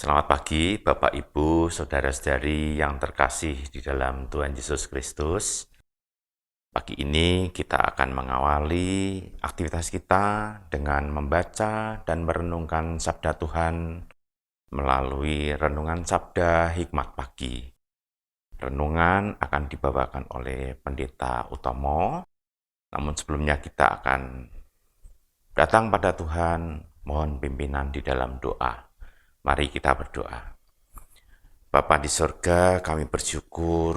Selamat pagi, Bapak, Ibu, saudara-saudari yang terkasih di dalam Tuhan Yesus Kristus. Pagi ini kita akan mengawali aktivitas kita dengan membaca dan merenungkan Sabda Tuhan melalui Renungan Sabda Hikmat Pagi. Renungan akan dibawakan oleh Pendeta Utomo, namun sebelumnya kita akan datang pada Tuhan, mohon pimpinan di dalam doa. Mari kita berdoa. Bapa di sorga, kami bersyukur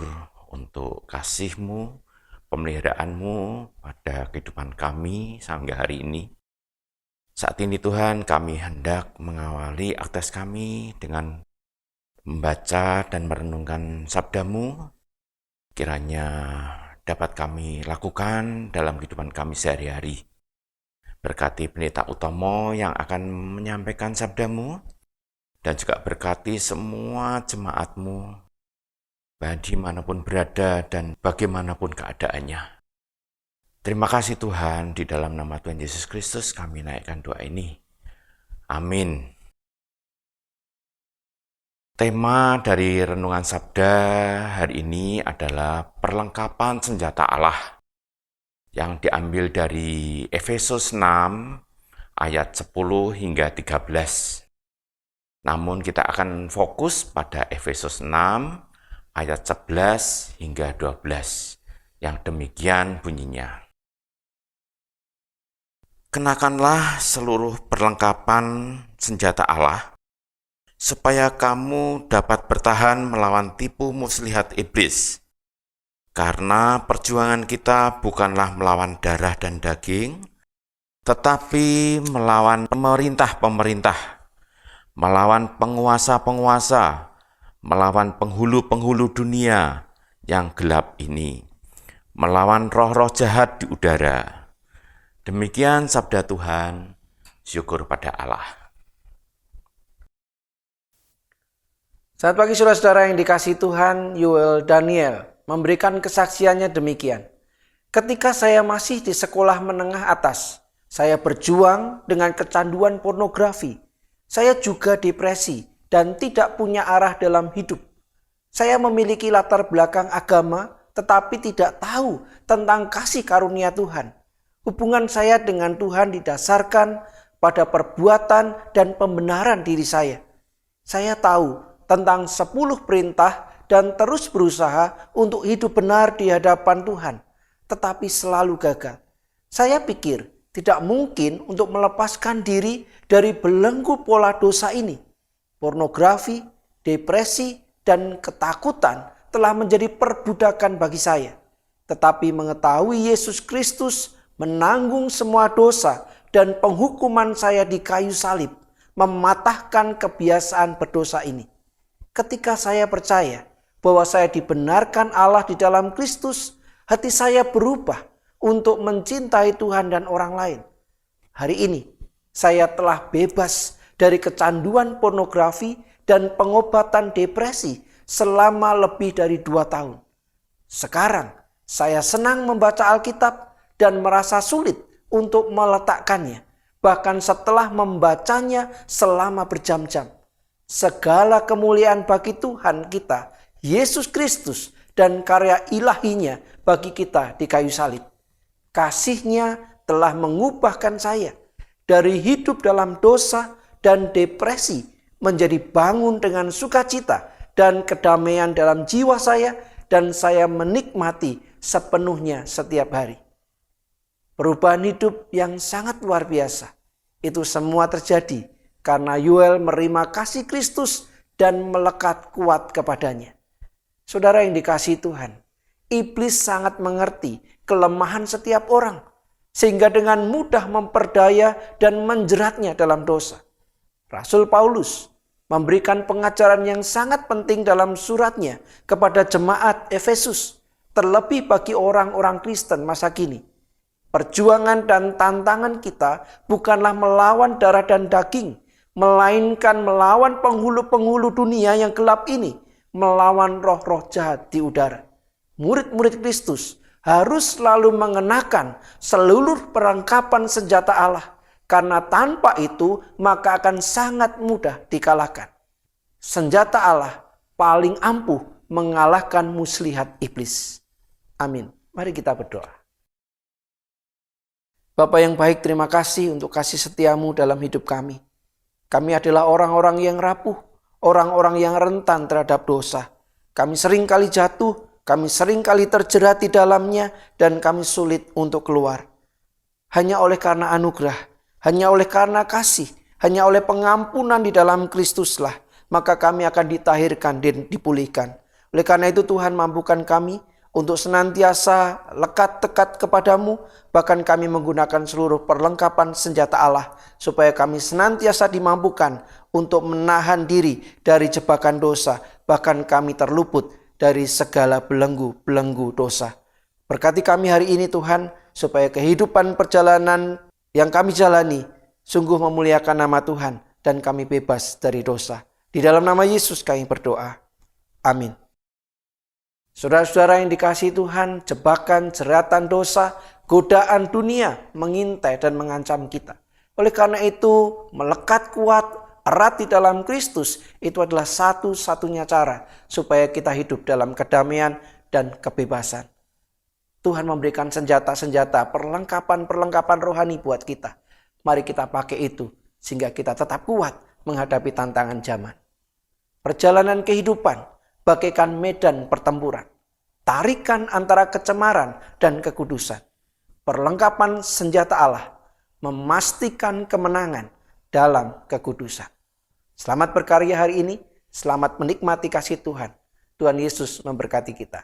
untuk kasih-Mu, pemeliharaan-Mu pada kehidupan kami sampai hari ini. Saat ini Tuhan, kami hendak mengawali aktivitas kami dengan membaca dan merenungkan sabda-Mu. Kiranya dapat kami lakukan dalam kehidupan kami sehari-hari. Berkati Pendeta Utomo yang akan menyampaikan sabda-Mu, dan juga berkati semua jemaat-Mu, dimanapun berada dan bagaimanapun keadaannya. Terima kasih Tuhan, di dalam nama Tuhan Yesus Kristus kami naikkan doa ini. Amin. Tema dari Renungan Sabda hari ini adalah perlengkapan senjata Allah, yang diambil dari Efesus 6 ayat 10 hingga 13. Namun kita akan fokus pada Efesus 6 ayat 11 hingga 12, yang demikian bunyinya. Kenakanlah seluruh perlengkapan senjata Allah, supaya kamu dapat bertahan melawan tipu muslihat iblis. Karena perjuangan kita bukanlah melawan darah dan daging, tetapi melawan pemerintah-pemerintah, melawan penguasa-penguasa, melawan penghulu-penghulu dunia yang gelap ini, melawan roh-roh jahat di udara. Demikian sabda Tuhan, syukur pada Allah. Selamat pagi saudara-saudara yang dikasihi Tuhan. Yuel Daniel memberikan kesaksiannya demikian. Ketika saya masih di sekolah menengah atas, saya berjuang dengan kecanduan pornografi. Saya juga depresi dan tidak punya arah dalam hidup. Saya memiliki latar belakang agama, tetapi tidak tahu tentang kasih karunia Tuhan. Hubungan saya dengan Tuhan didasarkan pada perbuatan dan pembenaran diri saya. Saya tahu tentang 10 perintah dan terus berusaha untuk hidup benar di hadapan Tuhan, tetapi selalu gagal. Saya pikir tidak mungkin untuk melepaskan diri dari belenggu pola dosa ini. Pornografi, depresi, dan ketakutan telah menjadi perbudakan bagi saya. Tetapi mengetahui Yesus Kristus menanggung semua dosa dan penghukuman saya di kayu salib, mematahkan kebiasaan berdosa ini. Ketika saya percaya bahwa saya dibenarkan Allah di dalam Kristus, hati saya berubah untuk mencintai Tuhan dan orang lain. Hari ini, saya telah bebas dari kecanduan pornografi dan pengobatan depresi selama lebih dari 2 tahun. Sekarang, saya senang membaca Alkitab dan merasa sulit untuk meletakkannya, bahkan setelah membacanya selama berjam-jam. Segala kemuliaan bagi Tuhan kita, Yesus Kristus, dan karya ilahinya bagi kita di kayu salib. Kasih-Nya telah mengubahkan saya dari hidup dalam dosa dan depresi menjadi bangun dengan sukacita dan kedamaian dalam jiwa saya, dan saya menikmati sepenuhnya setiap hari. Perubahan hidup yang sangat luar biasa. Itu semua terjadi karena Yuel menerima kasih Kristus dan melekat kuat kepadanya. Saudara yang dikasihi Tuhan, iblis sangat mengerti kelemahan setiap orang, sehingga dengan mudah memperdaya dan menjeratnya dalam dosa. Rasul Paulus memberikan pengajaran yang sangat penting dalam suratnya kepada jemaat Efesus, terlebih bagi orang-orang Kristen masa kini. Perjuangan dan tantangan kita bukanlah melawan darah dan daging, melainkan melawan penghulu-penghulu dunia yang gelap ini, melawan roh-roh jahat di udara. Murid-murid Kristus harus selalu mengenakan seluruh perlengkapan senjata Allah, karena tanpa itu maka akan sangat mudah dikalahkan. senjata Allah paling ampuh mengalahkan muslihat iblis. Amin. Mari kita berdoa. Bapa yang baik, terima kasih untuk kasih setiamu dalam hidup kami. Kami adalah orang-orang yang rapuh, orang-orang yang rentan terhadap dosa. Kami sering kali jatuh, kami sering kali terjerat di dalamnya, dan kami sulit untuk keluar. Hanya oleh karena anugerah, hanya oleh karena kasih, hanya oleh pengampunan di dalam Kristuslah, maka kami akan ditahirkan dan dipulihkan. Oleh karena itu Tuhan, mampukan kami untuk senantiasa lekat-dekat kepadamu, bahkan kami menggunakan seluruh perlengkapan senjata Allah, supaya kami senantiasa dimampukan untuk menahan diri dari jebakan dosa, bahkan kami terluput dari segala belenggu-belenggu dosa. Berkati kami hari ini Tuhan, supaya kehidupan perjalanan yang kami jalani sungguh memuliakan nama Tuhan, dan kami bebas dari dosa. Di dalam nama Yesus kami berdoa. Amin. Saudara-saudara yang dikasihi Tuhan, jebakan, jeratan dosa, godaan dunia mengintai dan mengancam kita. Oleh karena itu, melekat kuat, erat di dalam Kristus, itu adalah satu-satunya cara supaya kita hidup dalam kedamaian dan kebebasan. Tuhan memberikan senjata-senjata, perlengkapan-perlengkapan rohani buat kita. Mari kita pakai itu, sehingga kita tetap kuat menghadapi tantangan zaman. Perjalanan kehidupan bagaikan medan pertempuran, tarikan antara kecemaran dan kekudusan. Perlengkapan senjata Allah memastikan kemenangan dalam kekudusan. Selamat berkarya hari ini, selamat menikmati kasih Tuhan. Tuhan Yesus memberkati kita.